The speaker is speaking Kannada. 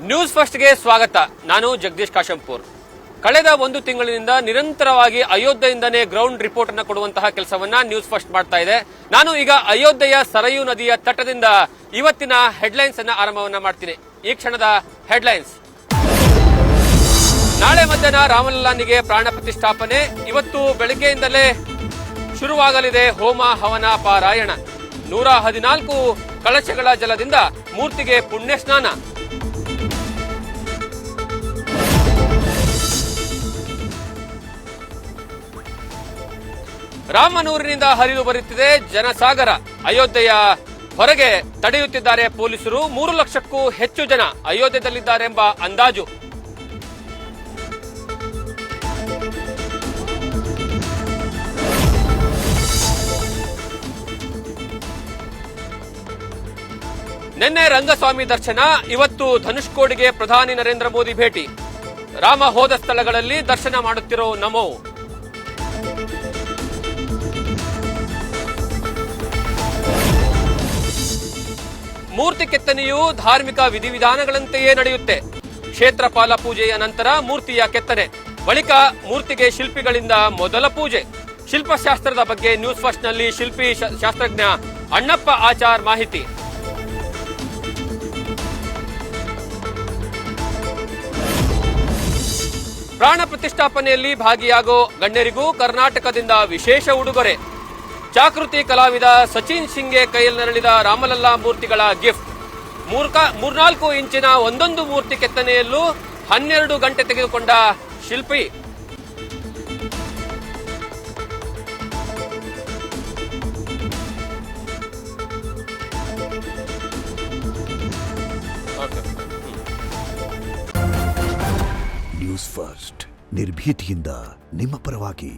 ನ್ಯೂಸ್ ಫಸ್ಟ್ಗೆ ಸ್ವಾಗತ. ನಾನು ಜಗದೀಶ್ ಕಾಶಂಪುರ್. ಕಳೆದ ಒಂದು ತಿಂಗಳಿನಿಂದ ನಿರಂತರವಾಗಿ ಅಯೋಧ್ಯೆಯಿಂದನೇ ಗ್ರೌಂಡ್ ರಿಪೋರ್ಟ್ ಅನ್ನು ಕೊಡುವಂತಹ ಕೆಲಸವನ್ನ ನ್ಯೂಸ್ ಫಸ್ಟ್ ಮಾಡ್ತಾ ಇದೆ. ನಾನು ಈಗ ಅಯೋಧ್ಯೆಯ ಸರಯೂ ನದಿಯ ತಟದಿಂದ ಇವತ್ತಿನ ಹೆಡ್ಲೈನ್ಸ್ ಅನ್ನ ಆರಂಭವನ್ನ ಮಾಡ್ತೀನಿ. ಈ ಕ್ಷಣದ ಹೆಡ್ಲೈನ್ಸ್. ನಾಳೆ ಮಧ್ಯಾಹ್ನ ರಾಮಲಲ್ಲಾನಿಗೆ ಪ್ರಾಣ ಪ್ರತಿಷ್ಠಾಪನೆ. ಇವತ್ತು ಬೆಳಗ್ಗೆಯಿಂದಲೇ ಶುರುವಾಗಲಿದೆ ಹೋಮ ಹವನ ಪಾರಾಯಣ. 114 ಕಳಶಗಳ ಜಲದಿಂದ ಮೂರ್ತಿಗೆ ಪುಣ್ಯ ಸ್ನಾನ. ರಾಮನೂರಿನಿಂದ ಹರಿದು ಬರುತ್ತಿದೆ ಜನಸಾಗರ. ಅಯೋಧ್ಯೆಯ ಹೊರಗೆ ತಡೆಯುತ್ತಿದ್ದಾರೆ ಪೊಲೀಸರು. 3 ಲಕ್ಷಕ್ಕೂ ಹೆಚ್ಚು ಜನ ಅಯೋಧ್ಯೆಯಲ್ಲಿದ್ದಾರೆಂಬ ಅಂದಾಜು. ನಿನ್ನೆ ರಂಗಸ್ವಾಮಿ ದರ್ಶನ, ಇವತ್ತು ಧನುಷ್ಕೋಡಿಗೆ ಪ್ರಧಾನಿ ನರೇಂದ್ರ ಮೋದಿ ಭೇಟಿ. ರಾಮ ಹೋದ ಸ್ಥಳಗಳಲ್ಲಿ ದರ್ಶನ ಮಾಡುತ್ತಿರೋ ನಮೋ. ಮೂರ್ತಿ ಕೆತ್ತನೆಯು ಧಾರ್ಮಿಕ ವಿಧಿವಿಧಾನಗಳಂತೆಯೇ ನಡೆಯುತ್ತೆ. ಕ್ಷೇತ್ರಪಾಲ ಪೂಜೆಯ ನಂತರ ಮೂರ್ತಿಯ ಕೆತ್ತನೆ, ಬಳಿಕ ಮೂರ್ತಿಗೆ ಶಿಲ್ಪಿಗಳಿಂದ ಮೊದಲ ಪೂಜೆ. ಶಿಲ್ಪಶಾಸ್ತ್ರದ ಬಗ್ಗೆ ನ್ಯೂಸ್ ಫಸ್ಟ್ ನಲ್ಲಿ ಶಿಲ್ಪಿ ಶಾಸ್ತ್ರಜ್ಞ ಅಣ್ಣಪ್ಪ ಆಚಾರ್ ಮಾಹಿತಿ. ಪ್ರಾಣ ಪ್ರತಿಷ್ಠಾಪನೆಯಲ್ಲಿ ಭಾಗಿಯಾಗೋ ಗಣ್ಯರಿಗೂ ಕರ್ನಾಟಕದಿಂದ ವಿಶೇಷ ಉಡುಗೊರೆ. ಜಾಗೃತಿ ಕಲಾವಿದ ಸಚಿನ್ ಸಿಂಗ್ಗೆ ಕೈಯಲ್ಲಿ ನರಳಿದ ರಾಮಲಲ್ಲಾ ಮೂರ್ತಿಗಳ ಗಿಫ್ಟ್. 4 ಇಂಚಿನ ಒಂದೊಂದು ಮೂರ್ತಿ ಕೆತ್ತನೆಯಲ್ಲೂ 12 ಗಂಟೆ ತೆಗೆದುಕೊಂಡ ಶಿಲ್ಪಿ. ನ್ಯೂಸ್ ಫಸ್ಟ್, ನಿರ್ಭೀತಿಯಿಂದ ನಿಮ್ಮ ಪರವಾಗಿ.